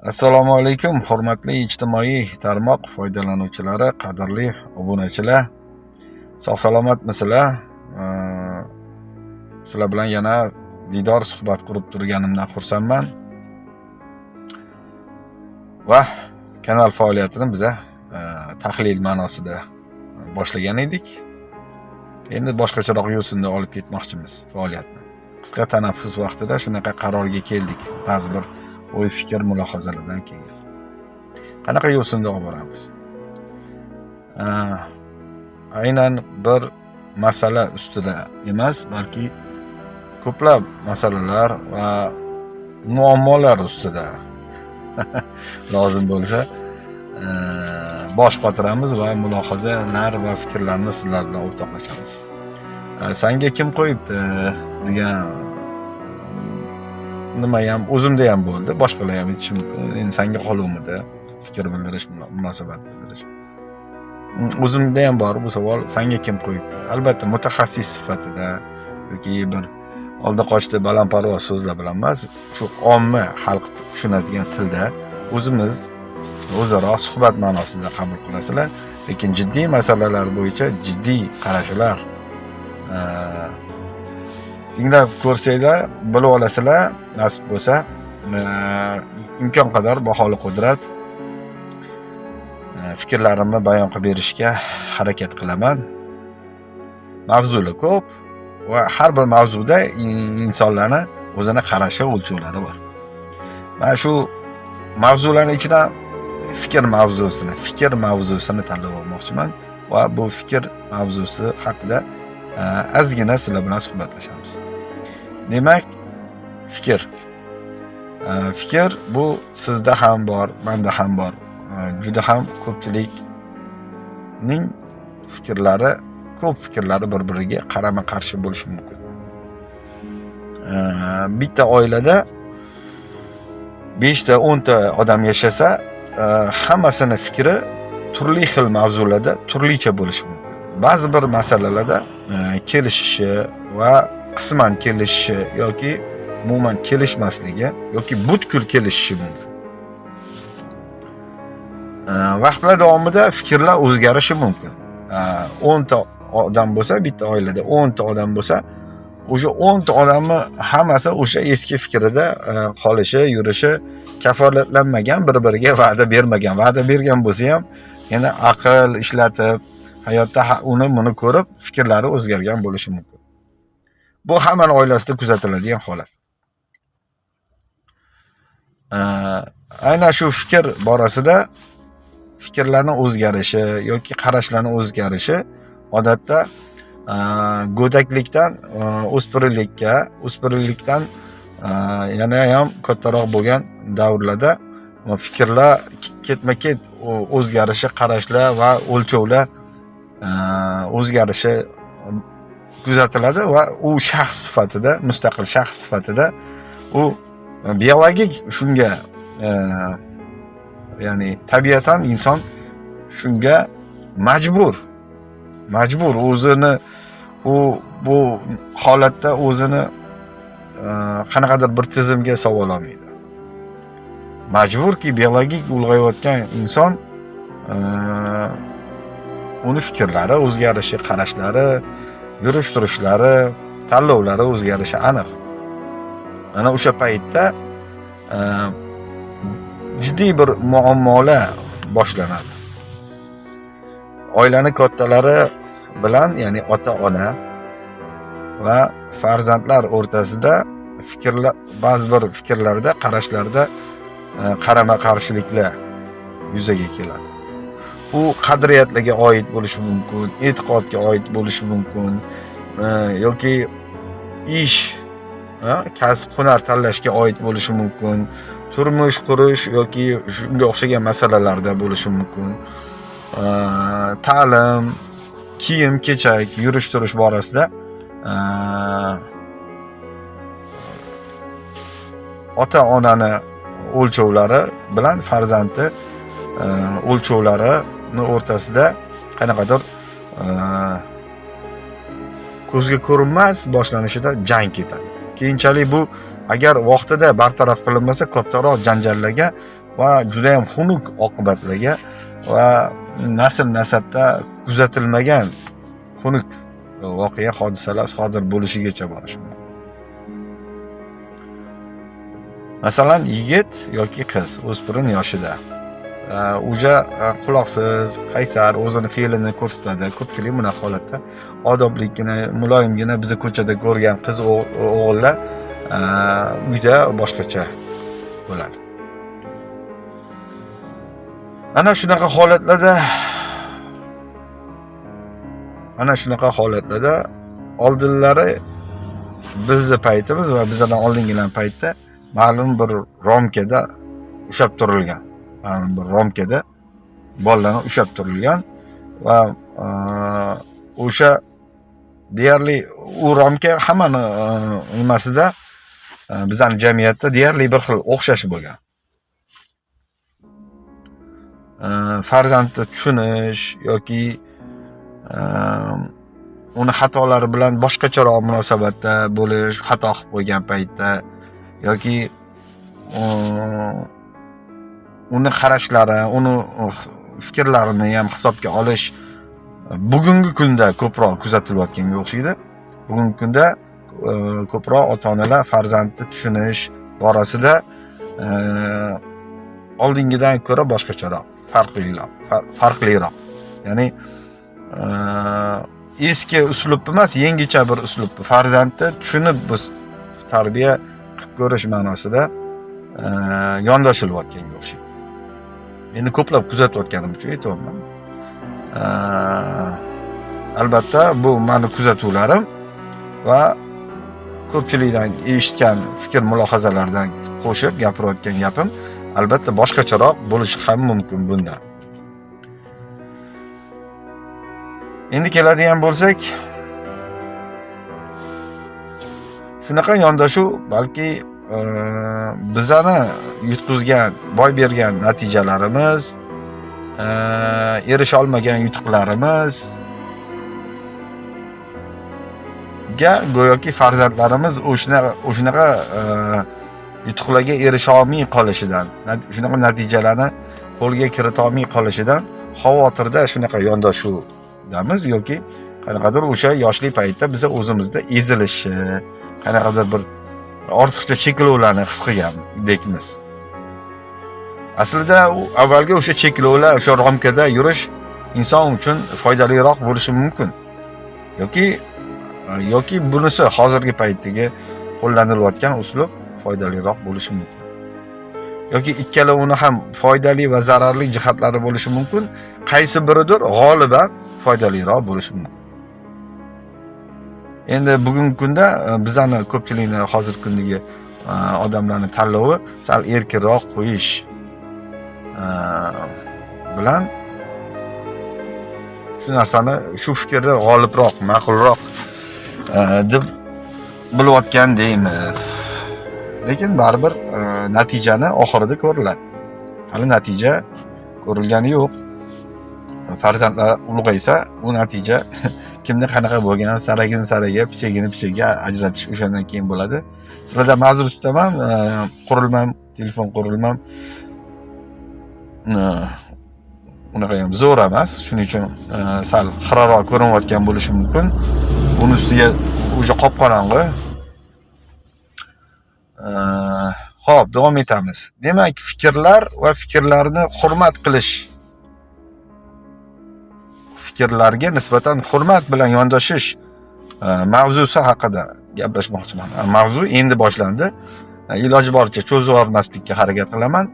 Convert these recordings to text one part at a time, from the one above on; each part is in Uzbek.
Assalomu alaykum, hurmatli ijtimoiy tarmoq foydalanuvchilari, qadrli obunachilar. Sog' salomatmisizlar? Sizlar bilan yana diydor suhbat qurib turganimdan xursandman. Va kanal faoliyatini biz tahlil ma'nosida boshlagan edik. Endi boshqacharoq yo'sinda olib ketmoqchimiz faoliyatni. Qisqa tanaffus vaqtida shunaqa qarorga keldik. Ba'zi bir o'y fikr mulohazalardan keyin qanaqa yo'sinda olib boramiz. Aynan bir masala ustida emas, balki ko'plab masalalar va muammolar ustida lozim bo'lsa bosh qotiramiz va mulohazalar va fikrlarni sizlar bilan o'rtoqlashamiz. Sanga kim qo'yibdi degan nima ham o'zimda ham bo'ldi, boshqalar ham aytishi mumkin. Endi senga qoluvmidi fikr bildirish, munosabat bildirish. O'zimda ham bor bu savol, senga kim qo'yibdi? Albatta mutaxassis sifatida yoki bir oldi qochdi balandparvoz so'zlar bilan emas, shu omma xalq tushunadigan tilda o'zimiz o'zaro suhbat ma'nosida qabul qilasizlar, lekin jiddiy masalalar bo'yicha jiddiy qarashlar tinglab ko'rsanglar, bilib olasizlar, nasib bo'lsa, imkon qadar baholi qudrat fikrlarimni bayon qilib berishga harakat qilaman. Mavzular ko'p va har bir mavzuda insonlarni o'zini qarashi, o'lchovlari bor. Men shu mavzularning ichidan fikr mavzusini tanlab olmoqchiman va bu fikr mavzusi haqida ozgina sizlar bilan suhbatlashamiz. Demak, fikr bu sizda ham bor, menda ham bor. Juda ham ko'pchilikning ko'p fikrlari bir-biriga qarama-qarshi bo'lishi mumkin. Bitta oilada 5 ta 10 ta odam yashasa, hammasini fikri turli xil mavzularda turlicha bo'lishi mumkin. Ba'zi bir masalalarda kelishishi va qisman kelishishi yoki umuman kelishmasligi yoki butkul kelishishi mumkin. Vaqtlar davomida fikrlar o'zgarishi mumkin. 10 ta odam bo'lsa, bitta oilada 10 ta odam bo'lsa, o'sha 10 ta odamni hammasi o'sha eski fikrida qolishi, yurishi kafolatlanmagan, bir-biriga va'da bermagan. Va'da bergan bo'lsa ham, yana aql ishlatib, hayotda uni buni ko'rib, fikrlari o'zgargan bo'lishi mumkin. Bu hamma oilasida kuzatiladigan holat. Aynan shu fikr borasida fikrlarning o'zgarishi yoki qarashlarning o'zgarishi odatda go'daklikdan o'spirinlikdan yana ham kattaroq bo'lgan davrlarda fikrlar ketma-ket o'zgarishi, qarashlar va o'lchovlar o'zgarishi kuzatiladi va u shaxs sifatida, mustaqil shaxs sifatida u biologik shunga ya'ni tabiatan inson shunga majbur o'zini bu holatda o'zini qanaqadir bir tizimga solib olmaydi. Majburki biologik ulg'ayayotgan inson uni fikrlari o'zgarishi, qarashlari, yurish-turishlari, tanlovlari o'zgarishi aniq. Ana o'sha paytda jiddiy bir muammolar boshlanadi. Oilani kattalari bilan, ya'ni ota-ona va farzandlar o'rtasida ba'zi bir fikrlarda, qarashlarda qarama-qarshiliklar yuzaga keladi. U qadriyatlarga oid bo'lishi mumkin, e'tiqodga oid bo'lishi mumkin, yoki ish, kasb, hunar tanlashga oid bo'lishi mumkin, turmush qurish yoki shunga o'xshagan masalalarda bo'lishi mumkin. Ta'lim, kiyim-kechak, yurish-turish borasida ota-onani o'lchovlari bilan farzandi o'lchovlarini o'rtasida qanaqadir ko'zga ko'rinmas boshlanishida jang ketadi. Keyinchalik bu agar vaqtida bartaraf qilinmasa, kattaroq janjallarga va juda ham xunuk oqibatlarga va nasl nasabda kuzatilmagan xunuk voqea hodisalar sodir bo'lishigacha borishi mumkin. Masalan, yigit yoki qiz o'spirin yoshida uja quloqsiz, qaysar, o'zini fe'lini ko'rsatadi. Ko'pchilik bunaqa holatda odobligina, muloyimgina bizni ko'chada ko'rgan qiz o'g'illar uyda boshqacha bo'ladi. Ana shunaqa holatlarda oldinlari bizni paytimiz va bizdan oldingilar paytda ma'lum bir romkada ushab turilgan. Ma'lum bir romkada bolalarni ushab turilgan va o'sha deyarli u romka hammani nimasida bizning jamiyatda deyarli bir xil o'xshash bo'lgan. Farzandni tushunish yoki uni xatolari bilan boshqacharoq munosabatda bo'lish, xato qilib qo'ygan paytda yoki uni qarashlari, uni fikrlarini ham hisobga olish bugungi kunda ko'proq kuzatilayotganga o'xshaydi. Bugungi kunda ko'proq ota-onalar farzandni tushunish borasida oldingidan ko'ra boshqacharoq, farqliroq. Ya'ni eski uslub emas, yangicha bir uslub. Farzandni tushunib biz tarbiya qilib ko'rish ma'nosida yondashilayotganga o'xshaydi. Endi ko'plab kuzatayotganim uchun aytyapman. Albatta bu meni kuzatuvlarim va ko'pchilikdan eshitgan fikr mulohazalardan qo'shib gapirayotgan gapim albatta boshqacharoq bo'lishi ham mumkin bundan. Endi keladigan bo'lsak, shunaqa yondashuv balki bizani yutqizgan, boy bergan natijalarimiz, erisha olmagan yutuqlarimiz go'yoki farzandlarimiz o'shunaqa yutuqlarga erisha olmay qolishidan, shunaqa natijalarni qo'lga kirita olmay qolishidan xavotirda shunaqa yondashuvdamiz yoki qanaqadir o'sha yoshlik paytda biz o'zimizda ezilishi, qanaqadir bir ortiqcha cheklovlarni his qilgandekmiz. Aslida avvalgi o'sha cheklovlar, o'sha romkada yurish inson uchun foydaliroq bo'lishi mumkin. Yoki bunisi hozirgi paytdagi qo'llanilayotgan uslub foydaliroq bo'lishi mumkin. Yoki ikkalovini ham foydali va zararli jihatlari bo'lishi mumkin. Qaysi biridir g'oliban foydaliroq bo'lishi mumkin. Endi bugungi kunda bizani ko'pchilikni hozirgi kundagi odamlarning tanlovi sal erkinroq qo'yish bilan shu narsani, shu fikrni g'olibroq, ma'qulroq deb bilayotgan deymiz. Lekin baribir natijani oxirida ko'riladi. Hali natija ko'rilgani yo'q. Farzandlar ulg'aysa, u natija kimni qanaqa bo'lgan, saragini saraga, pichagini pichaga ajratish o'shandan keyin bo'ladi. Sizlardan ma'zur tutaman, telefon qurilmam unaqa ham zo'r emas. Shuning uchun sal xiraroq ko'rinayotgan bo'lishi mumkin. Buni ustiga o'sha qop-qorong'i. Xo'p, davom etamiz. Demak, fikrlar va fikrlarni hurmat qilish, fikrlarga nisbatan hurmat bilan yondashish mavzusi haqida gaplashmoqchiman. Mavzu endi boshlandi. Iloji boricha cho'zib olmaslikka harakat qilaman.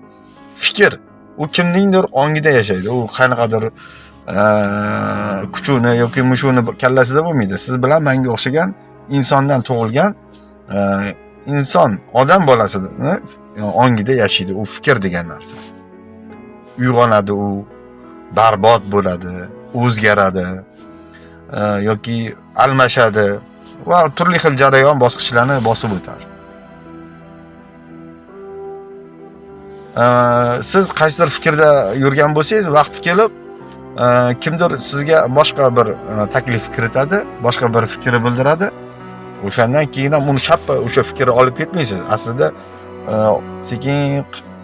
Fikr u kimningdir ongida yashaydi. U qanaqadir kuchuni yoki mushuni kallasida bo'lmaydi. Siz bilan menga o'xshagan insondan tug'ilgan inson, odam bolasini ongida yashaydi u fikr degan narsa. Uyg'onadi u, barbod bo'ladi, o'zgaradi yoki almashadi va turli xil jarayon bosqichlarni bosib o'tadi. Siz qaysidir fikrda yurgan bo'lsangiz, vaqti kelib kimdir sizga boshqa bir taklif kiritadi, boshqa bir fikr bildiradi. O'shandan keyin ham uni shappa o'sha fikrni olib ketmaysiz. Aslida sekin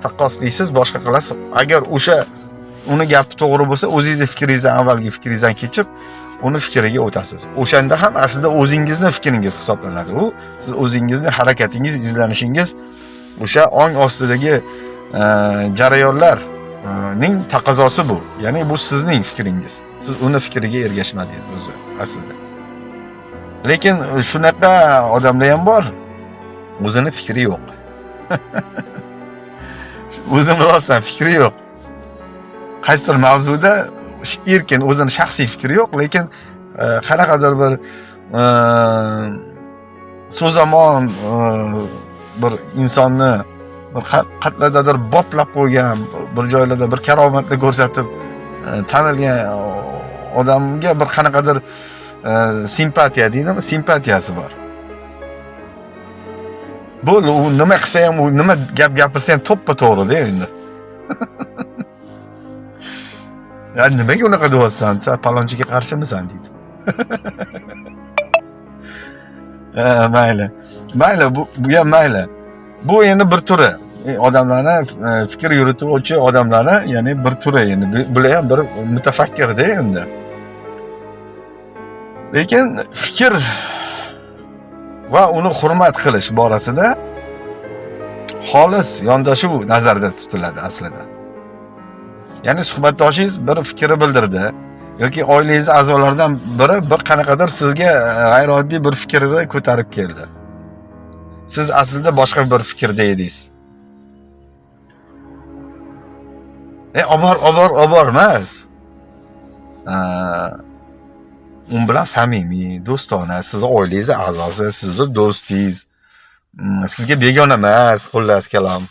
taqqoslaysiz, boshqa qilasiz. Agar o'sha uni gapi to'g'ri bo'lsa, o'zingizni fikringizdan, avvalgi fikringizdan kechib, uni fikriga o'tasiz. O'shanda ham aslida o'zingizning fikringiz hisoblanadi. U siz o'zingizning harakatingiz, izlanishingiz o'sha ong ostidagi jarayonlar ning taqozosi bu. Ya'ni bu sizning fikringiz. Siz uni fikriga ergashmadingiz o'zi aslida. Lekin shunaqa odamlar ham bor. O'zini fikri yo'q. O'zim rostdan fikri yo'q. Qaysidir mavzuda erkin, o'zini shaxsiy fikri yo'q, lekin qanaqadir bir so'zamon bir insonni bir qatlardadir boplab qo'ygan, bir joylarda bir karomatni ko'rsatib tanilgan odamga bir qanaqadir simpatiya deydimi, simpatiyasi bor. Bu nima qilsa ham, u nima gap gapirsa ham to'ppa-to'g'ri-da endi. Ya nimaga unaqa deyapsan? Sen palonchiga qarshimisan deydi. Mayli. Mayli, bu ham mayli. Bu endi bir turi. Odamlarni fikr yurituvchi odamlarni, ya'ni bir turi endi. Bular ham bir mutafakkir-da endi. Lekin fikr va uni hurmat qilish borasida xolis yondashuv nazarda tutiladi aslida. Ya'ni suhbatdoshingiz bir fikri bildirdi yoki oilangiz a'zolaridan biri bir qanaqadir sizga g'ayrioddiy bir fikrni ko'tarib keldi. Siz aslida boshqa bir fikrda edingiz. Obor emas. Un bilan samimiy, do'stona, sizni oilangiz a'zosi, sizni do'stingiz, sizga begona emas, xullas kalom.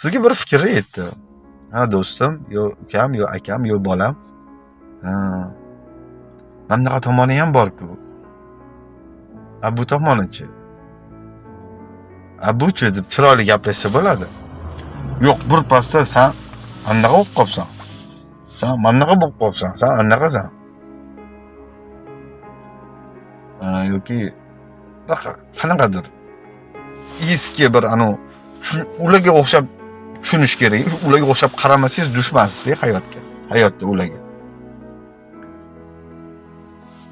Sizga bir fikr aytdi. Ha do'stim, yo ukam, yo akam, yo bolam. Mana tomoni ham bor-ku. Bu tomonichi. Buchi deb chiroyli gaplashsa bo'ladi. Yo'q, bir pasda sen anaqa bo'lib qolsan. Sen manaqa bo'lib qolsan, sen anaqasan. Yoki bir qanaqadir eski bir ularga o'xshab tushunish kerak. Ularga o'xshab qaramasangiz dushmansiz hayotda ularga.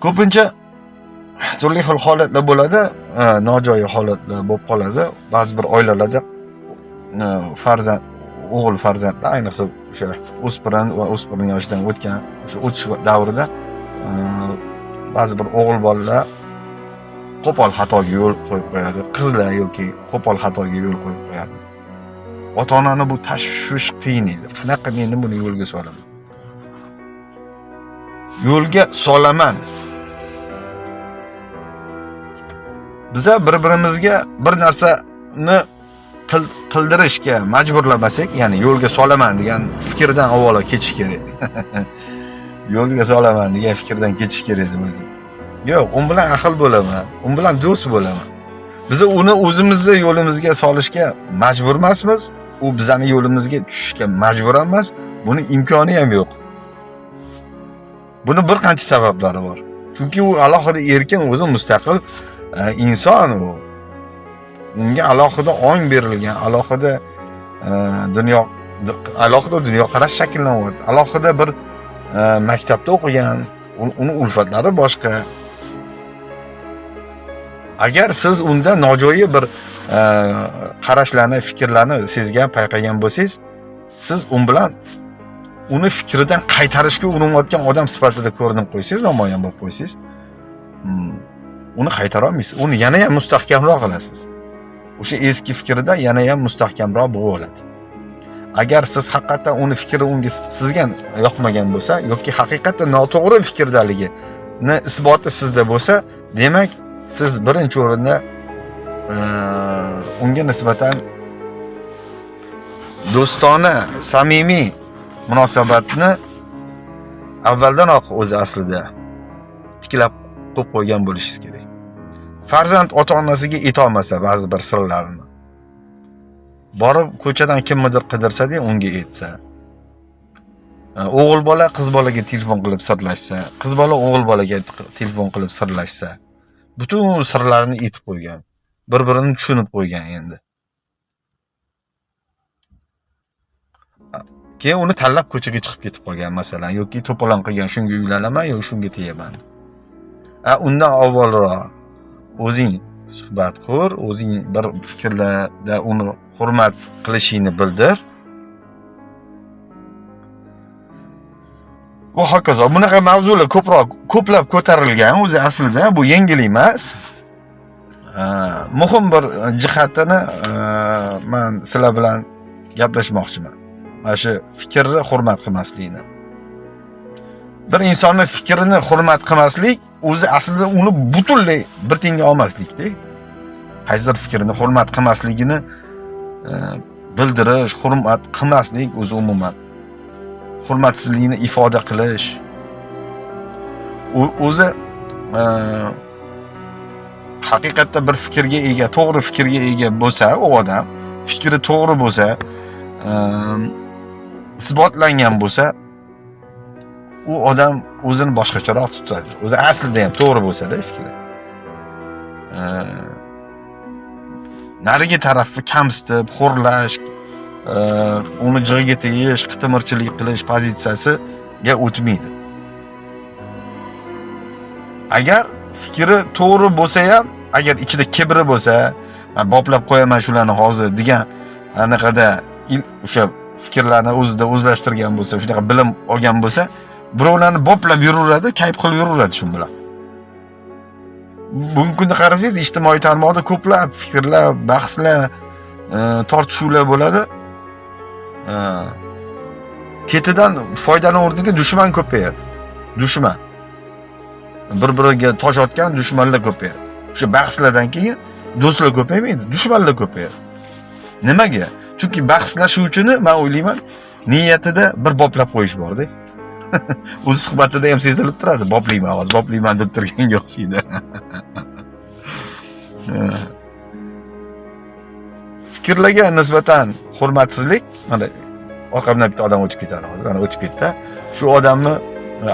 Ko'pincha turli xil holatlar bo'ladi, nojo'ya holatlar bo'lib qoladi. Ba'zi bir oilalarda o'g'il farzandlar, ayniqsa o'sha o'spirin va o'spirin yoshidan o'tgan o'sha o'tish davrida ba'zi bir o'g'il bolalar qo'pol xatoga yo'l qo'yib qo'yadi. Qizlar yoki qo'pol xatoga yo'l qo'yib qo'yadi. Ota-onani bu tashvish qiynaydi. Qanaqa men buni yo'lga solaman? Yo'lga solaman. Biza bir-birimizga bir narsani qildirishga majburlamasak, ya'ni yo'lga solaman degan fikrdan avvalo kechish kerak. Yo'lga solaman degan fikrdan kechish kerak deb o'ylayman. Yo'q, u bilan ahil bo'laman, u bilan do'st bo'laman. Biz uni o'zimizni yo'limizga solishga majbur emasmiz, u bizani yo'limizga tushishga majbur emas, buni imkoni ham yo'q. Buni bir qancha sabablari bor. Chunki u alohida erkin, o'zi mustaqil inson u. Unga alohida ong berilgan, alohida dunyoqarash shakllanyapti. Alohida bir maktabda o'qigan, uni ulfatlari boshqa. Agar siz unda nojo'ya bir qarashlarni, fikrlarni sezgan, payqagan bo'lsangiz, siz bilan uni fikridan qaytarishga urinayotgan odam sifatida ko'rinib qo'ysangiz, namoyon bo'lib qo'ysangiz, uni qaytara olmaysiz. Uni yana ham mustahkamroq qilasiz. O'sha eski fikrida yana ham mustahkamroq bo'lib oladi. Agar siz haqiqatan uni fikri unga sizga yoqmagan bo'lsa yoki haqiqatan noto'g'ri fikrdaligini isboti sizda bo'lsa, demak siz birinchi o'rinda unga nisbatan do'stona, samimiy munosabatni avvaldanoq o'zi aslida tiklab qo'yib qo'ygan bo'lishingiz kerak. Farzand ota-onasiga aytolmasa ba'zi bir sirlarini, borib ko'chadan kimnidir qidirsa-da unga aytsa. O'g'il bola qiz bolaga telefon qilib sirlashsa, qiz bola o'g'il bolaga telefon qilib sirlashsa, butun sirlarini aytib qo'ygan, bir-birini tushunib qo'ygan endi. Keyin uni tanlab ko'chaga chiqib ketib qolgan masalan yoki to'polon qilgan shunga uylanaman yoki shunga tegaman. Undan avvalroq o'zing suhbat qur, o'zing bir fikrlarda uni hurmat qilishingni bildir. Va hokazo. Bunaqa mavzular ko'plab ko'tarilgan, o'zi aslida bu yengil emas. Muhim bir jihatini men sizlar bilan gaplashmoqchiman. Mana shu fikrni hurmat qilmaslikni. Bir insonning fikrini hurmat qilmaslik o'zi aslida uni butunlay bir tenga olmaslikda. Qaysidir fikrini hurmat qilmasligini bildirish, hurmat qilmaslik o'zi umuman hurmatsizlikni ifoda qilish. O'zi haqiqatda bir fikrga ega, to'g'ri fikrga ega bo'lsa, u odam fikri to'g'ri bo'lsa, isbotlangan bo'lsa, u odam o'zini boshqacharoq tutadi. O'zi aslida ham to'g'ri bo'lsa-da fikri. Narigi tarafni kamsitib, xo'rlash, uni jig'iga tegish, qitimirchilik qilish pozitsiyasiga o'tmaydi. Agar fikri to'g'ri bo'lsa ham, agar ichida kibri bo'lsa, men boplab qo'yaman shularni hozir degan anaqada o'sha fikrlarni o'zida o'zlashtirgan bo'lsa, shunaqa bilim olgan bo'lsa, birovlarni boplab yuraveradi, kayf qilib yuraveradi shu bilan. Bugungi kunda qarasangiz, ijtimoiy tarmoqda ko'plab fikrlar, bahslar, tortishuvlar bo'ladi. Ketidan foydaning o'rniga dushman ko'payadi. Dushman. Bir-biriga tosh otgan dushmanlar ko'payadi. O'sha bahslardan keyin do'stlar ko'paymaydi, dushmanlar ko'payadi. Nimaga? Chunki bahslashuv uchun men o'ylayman, niyatida bir boplab qo'yish bor-da. O'z suhbatida ham sezilib turadi, boplayman deb turganga o'xshaydi. Fikrlarga nisbatan hurmatsizlik, mana orqamdan bitta odam o'tib ketadi hozir, mana o'tib ketdi. Shu odamni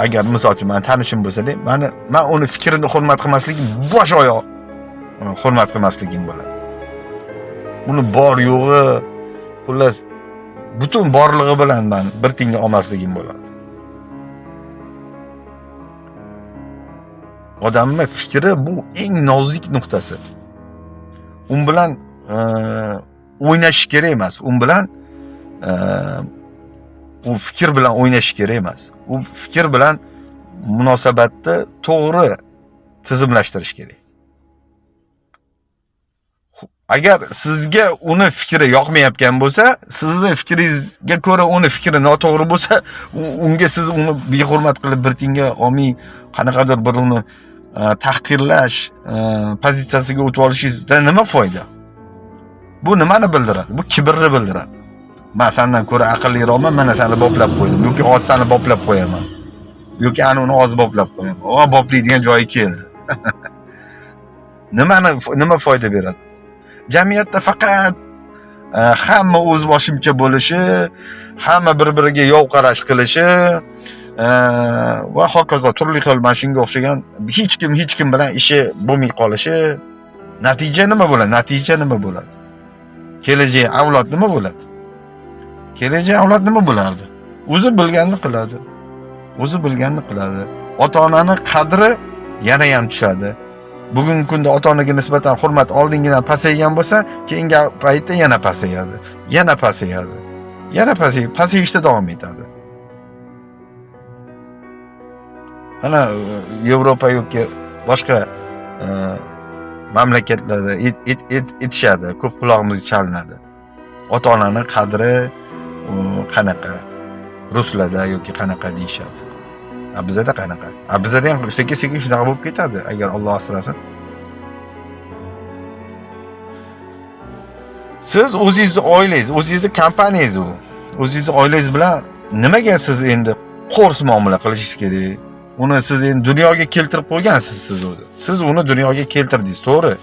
agar misol uchun men tanishim bo'lsa-da, men uni fikrini hurmat qilmasligim bosh oyoq hurmat qilmasligim bo'ladi. Uni bor yo'g'i, xullas butun borlig'i bilan men bir tenga olmasligim bo'ladi. Odamning fikri bu eng nozik nuqtasi. Un bilan o'ynash kerak emas. Un bilan u fikr bilan o'ynash kerak emas. U fikr bilan munosabatni to'g'ri tizimlashtirish kerak. Agar sizga uni fikri yoqmayotgan bo'lsa, sizning fikringizga ko'ra uni fikri noto'g'ri bo'lsa, unga siz uni behurmat qilib bir tenga olmay, qanaqadir bir uni tahqirlash pozitsiyasiga o'tib olishingizdan nima foyda? Bu nimani bildiradi? Bu kibrni bildiradi. Men sendan ko'ra aqlliroqman, mana seni boplab qo'ydim yoki hozir seni boplab qo'yaman. Yoki ana uni hozir boplab qo'yaman. Boplaydigan joyi keldi. Nima foyda beradi? Jamiyatda faqat hamma o'z boshimcha bo'lishi, hamma bir-biriga yov qarash qilishi va hokazo turli xil mana shunga o'xshagan hech kim bilan ishi bo'lmay qolishi, natija nima bo'ladi? Kelajak avlod nima bo'ladi? Kelajak avlod nima bo'lardi? O'zi bilganini qiladi. Ota-onani qadri yana ham tushadi. Bugungi kunda ota-onaga nisbatan hurmat oldingidan pasaygan bo'lsa, keyingi paytda yana pasayadi. Pasayishda davom etadi. Ana Yevropa yoki boshqa mamlakatlarda aytishadi, ko'p quloqimizga chalinadi. Ota-onani qadri qanaqa? Ruslarda yoki qanaqa deyishadi. Bizda qanaqa? Bizda ham sekin-sekin shunaqa bo'lib ketadi, agar Alloh asrasin. Siz o'zingizni oilangiz, o'zingizni kompaniyangiz u. O'zingizni oilangiz bilan nimaga siz endi qo'rs muomala qilishingiz kerak? Uni siz endi dunyoga keltirib qo'ygansiz siz o'zi. Siz uni dunyoga keltirdingiz, to'g'ri?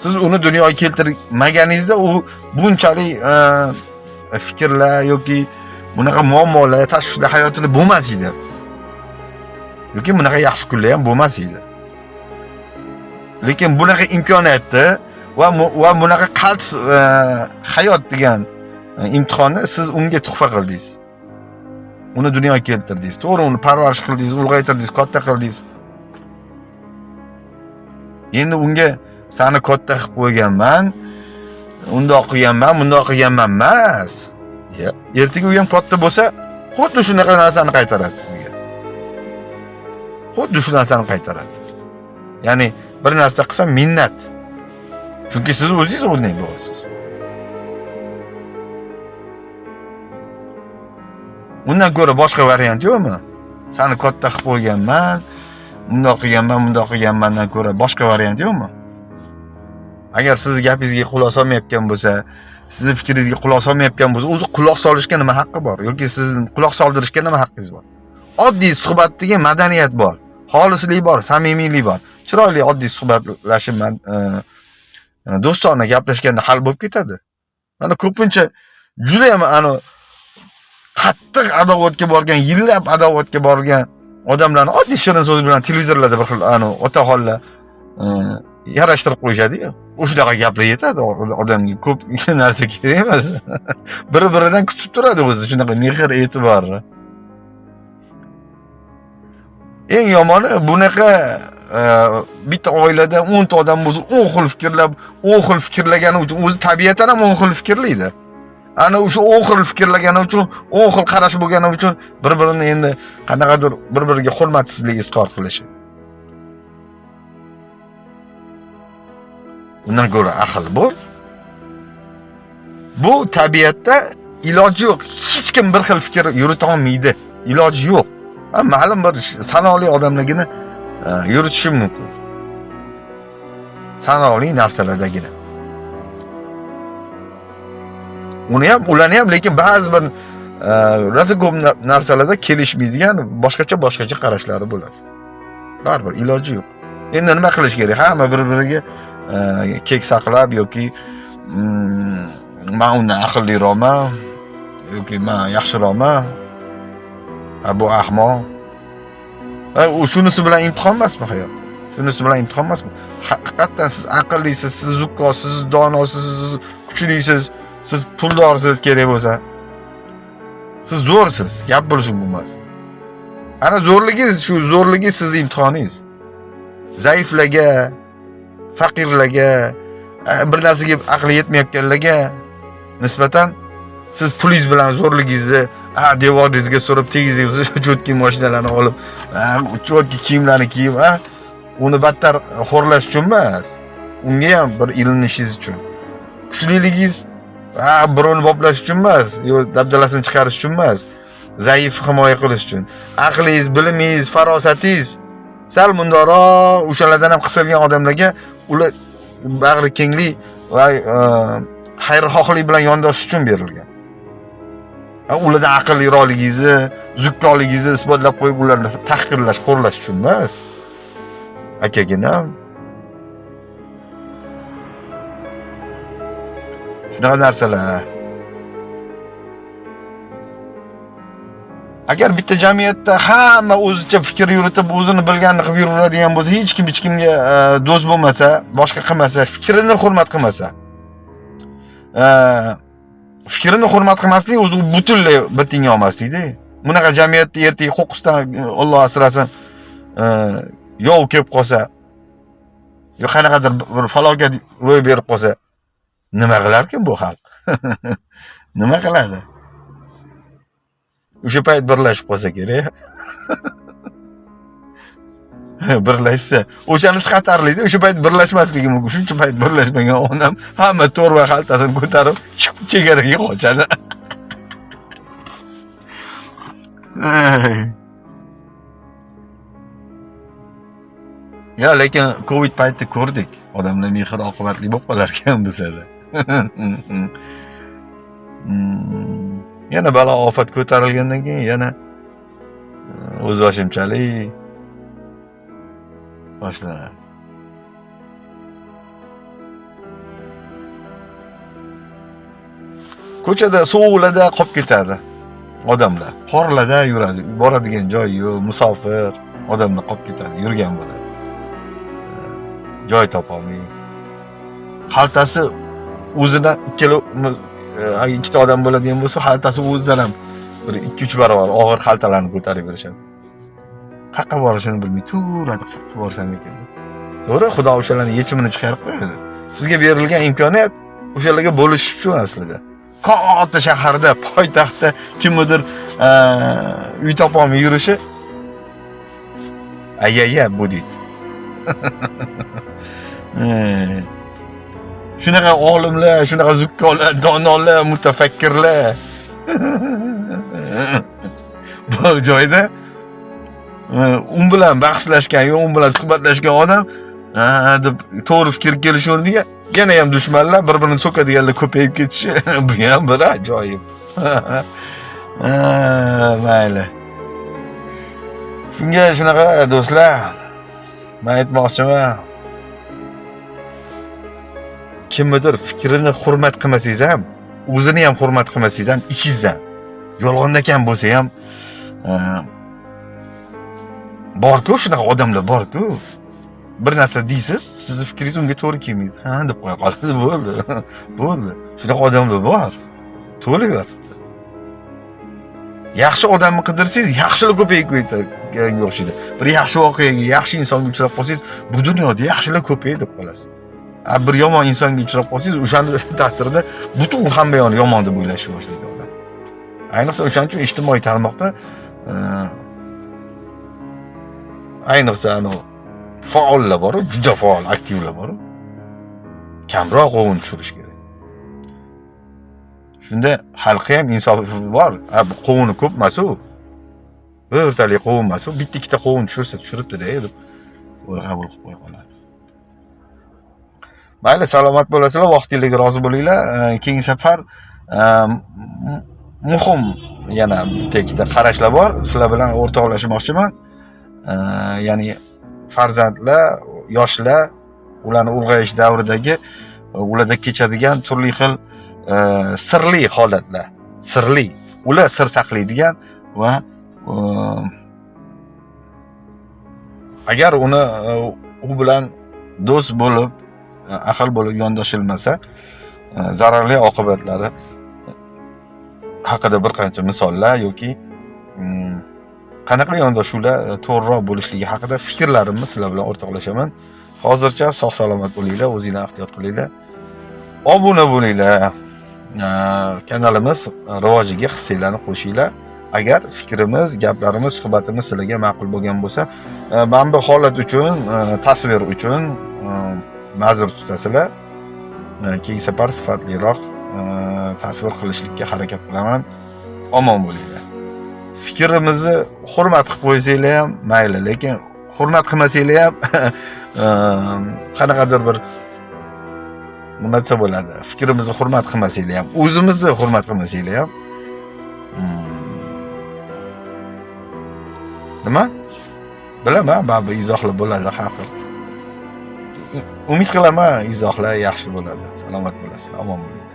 Siz uni dunyoga keltirmaganingizda u bunchalik fikrlar yoki bunaqa muammolar, tashvishlar hayotida bo'lmas edi. Yoki bunaqa yaxshi kunlar ham bo'lmas edi. Lekin bunaqa imkoniyatni va bunaqa qaltis hayot degan imtihonni siz unga tuhfa qildingiz. uni dunyoga keltirdingiz. To'g'ri, uni parvarish qildingiz, ulg'aytirdingiz, katta qildingiz. Endi unga seni katta qilib qo'yganman, undoq qilganman, bundoq qilganman emas. Ertaga u ham katta bo'lsa, xuddi shunaqa narsani qaytaradi sizga. Xuddi shu narsani qaytaradi. Ya'ni bir narsa qilsa minnat. Chunki siz o'zingiz o'rnak bo'lasiz. Undan ko'ra boshqa variant yo'qmi? Seni katta qilib qo'yganman, bundoq qilganmandan ko'ra boshqa variant yo'qmi? Agar siz gapingizga quloq solmayotgan bo'lsa, sizni fikringizga quloq solmayotgan bo'lsa, o'zi quloq solishga nima haqqi bor yoki sizni quloq soldirishga nima haqqingiz bor? Oddiy suhbatdagi madaniyat bor, xolislik bor, samimiylik bor. Chiroyli oddiy suhbatlashib, do'stona gaplashganda hal bo'lib ketadi. Mana ko'pincha juda ham qattiq adovatga borgan, yillab adovatga borgan odamlarni oddiy shirin so'z bilan televizorlarda bir xil otaxonlar yarashtirib qo'yishadi-ku. O'shunaqa gaplar yetadi odamga, ko'p narsa kerak emas. Bir-biridan kutib turadi o'zi shunaqa mehr, e'tiborni. Eng yomoni bunaqa bitta oilada 10 ta odam bo'lsa, 10 xil fikrlab, 10 xil fikrlagani uchun o'zi tabiatan ham 10 xil fikrlaydi. Ana o'sha 10 xil fikrlagani uchun, 10 xil qarash bo'lgani uchun bir-birini endi qanaqadir bir-biriga hurmatsizlik izhor qilishi. Undan ko'ra aql bo'l. Bu tabiatda iloji yo'q. Hech kim bir xil fikr yurita olmaydi. Iloji yo'q. Ma'lum bir sanoqli odamligini yuritishi mumkin. Sanoqli narsalardagina. Ularni ham lekin ba'zi bir rosa ko'p narsalarda kelishmaydigan boshqacha qarashlari bo'ladi. Baribir iloji yo'q. Endi nima qilish kerak? Hamma bir-biriga kek saqlab yoki men undan aqlliroqman yoki men yaxshiroqman. Bu ahmoq. Shunisi bilan imtihon emasmi hayot? Shunisi bilan imtihon emasmi? Haqiqatan siz aqllisiz, siz zukkosiz, siz donosiz, siz kuchlisiz, siz puldorsiz kerak bo'lsa, siz zo'rsiz, gap bo'lishi bo'lmas. Ana zo'rligi siz imtihoningiz. Zaiflarga, faqirlarga, bir narsaga aqli yetmayotganlarga nisbatan siz pulingiz bilan zo'rligingizni devoringizga surib, tegizingizni cho'tki mashinalarni olib, cho'tki kiyimlarni kiyib, uni battar xo'rlash uchun emas. Unga ham bir ilinishingiz uchun. Kuchliligingiz birovni boplash uchun emas, yo dabdalasini chiqarish uchun emas. Zaif himoya qilish uchun. Aqlingiz, bilimingiz, farosatingiz sal mundoqroq o'shalardan ham qisilgan odamlarga ular bag'ri kenglik va xayrixohlik bilan yondashish uchun berilgan. Ulardan aqlliroqligingizni, zukkonligingizni isbotlab qo'yib ularni tahqirlash, xo'rlash uchun emas. Akaginam. Shunaqa narsalar. Agar bitta jamiyatda hamma o'zicha fikr yuritib, o'zini bilganini qilib yuraveradigan bo'lsa, hech kimga do'st bo'lmasa, boshqa qilmasa, fikrini hurmat qilmasa, fikrini hurmat qilmaslik o'zi butunlay bitinga olmaslikda. Bunaqa jamiyatda ertaga qo'qqisdan Alloh asrasin, yov kelib qolsa, yo qanaqadir bir falokat ro'y berib qolsa, nima qilarkin bu xalq? Nima qiladi? O'sha payt birlashib qolsa kerak. Birlashsa, o'shanisi xatarlida, o'sha payt birlashmasligi mumkin. Shuncha payt birlashmagan odam hamma to'rva xaltasini ko'tarib chegaraga qochadi. Ya lekin Covid payti ko'rdik. Odamlar mehr oqibatli bo'lib qolar ekan bizada. Yana balo ofat ko'tarilgandan keyin yana o'zboshimchalik boshlanadi. Ko'chada sovuqlarda qolib ketadi odamlar. Qorlarda yuradi, boradigan joyi yo'q, musofir odamlar qolib ketadi, yurgan bo'ladi. Joy topolmaydi. Xaltasi o'zidan ikkita odam bo'ladigan bo'lsa, xaltasi o'zidan ham bir 2-3 barobar og'ir xaltalarni ko'tarib berishadi. Qayerqa borishini bilmay turadi, qayerqa borsam ekan deb. To'g'ri, Xudo o'shalarning yechimini chiqarib qo'yadi. Sizga berilgan imkoniyat o'shalarga bo'lishish uchun aslida. Katta shaharda, poytaxtda kimdir uy topolmay yurishi ayaya bu deydi. Shunaqa olimlar, shunaqa zukkolar, donolar, mutafakkirlar bor joyda un bilan bahslashgan, yo un bilan suhbatlashgan odam deb to'g'ri fikr kelish o'rniga yana ham dushmanlar bir-birini so'kadiganlar ko'payib ketishi bu ham bir ajoyib. Mayli. Shunga shunaqa do'stlar, men aytmoqchiman, kimnidir fikrini hurmat qilmasangiz ham, o'zini ham hurmat qilmasangiz ham ichingizdan yolg'ondakan bo'lsa ham bor-ku, shunaqa odamlar bor-ku. Bir narsa deysiz, sizni fikringiz unga to'g'ri kelmaydi. Ha deb qo'ya qoladi, bo'ldi. Bo'ldi. Shunaqa odamlar bor. To'lib yotibdi. Yaxshi odamni qidirsangiz, yaxshilar ko'payib ketganga o'xshaydi. Bir yaxshi voqeaga, yaxshi insonga uchrab qolsangiz, bu dunyoda yaxshilar ko'payadi deb qolasiz. Bir yomon insonga uchrab qolsangiz, o'shaning ta'sirida butun hamma yoni yomon deb o'ylashni boshlaydi odam. Ayniqsa o'shaning uchun ijtimoiy tarmoqda ayniqsa faollar bor, juda faol, aktivlar bor. Kamroq qovun tushirish kerak. Shunda xalqi ham insofi bor. Qovuni ko'p emas-ku. O'rtalik qovun emas-ku, bitta-ikkita qovun tushirsa tushiribdi-da deb to'g'ri qabul qilib qo'ya qoladi. Mayli, salomat bo'lasizlar, vaqtingizga rozi bo'linglar. Keyingi safar muhim yana bitta-ikkita qarashlar bor. Sizlar bilan o'rtoqlashmoqchiman. Ya'ni farzandlar, yoshlar, ularning ulg'ayish davridagi ularda kechadigan turli xil sirli holatlar, sirli, ular sir saqlaydigan va agar uni u bilan do'st bo'lib, ahil bo'lib yondoshilmasa, zararli oqibatlari haqida bir qancha misollar yoki qanaqa yondashuvlar to'g'riroq bo'lishligi haqida fikrlarimni sizlar bilan o'rtoqlashaman. Hozircha sog' salomat bo'linglar, o'zingizlarni ehtiyot qilinglar. Obuna bo'linglar. Kanalimiz rivojiga hissanglarni qo'shinglar. Agar fikrimiz, gaplarimiz, suhbatimiz sizlarga ma'qul bo'lgan bo'lsa, mana bu holat uchun, tasvir uchun ma'zur tutasizlar. Keyingi safar sifatliroq tasvir qilishlikka harakat qilaman. Omon bo'linglar. Fikrimizni hurmat qilib qo'ysanglar ham mayli, lekin hurmat qilmasanglar ham qanaqadir bir nima desa bo'ladi. Fikrimizni hurmat qilmasanglar ham, o'zimizni hurmat qilmasanglar ham nima? Bilaman, baribir izohlar bo'ladi har xil. Umid qilaman, izohlar yaxshi bo'ladi. Salomat bo'lasizlar, omon bo'ling.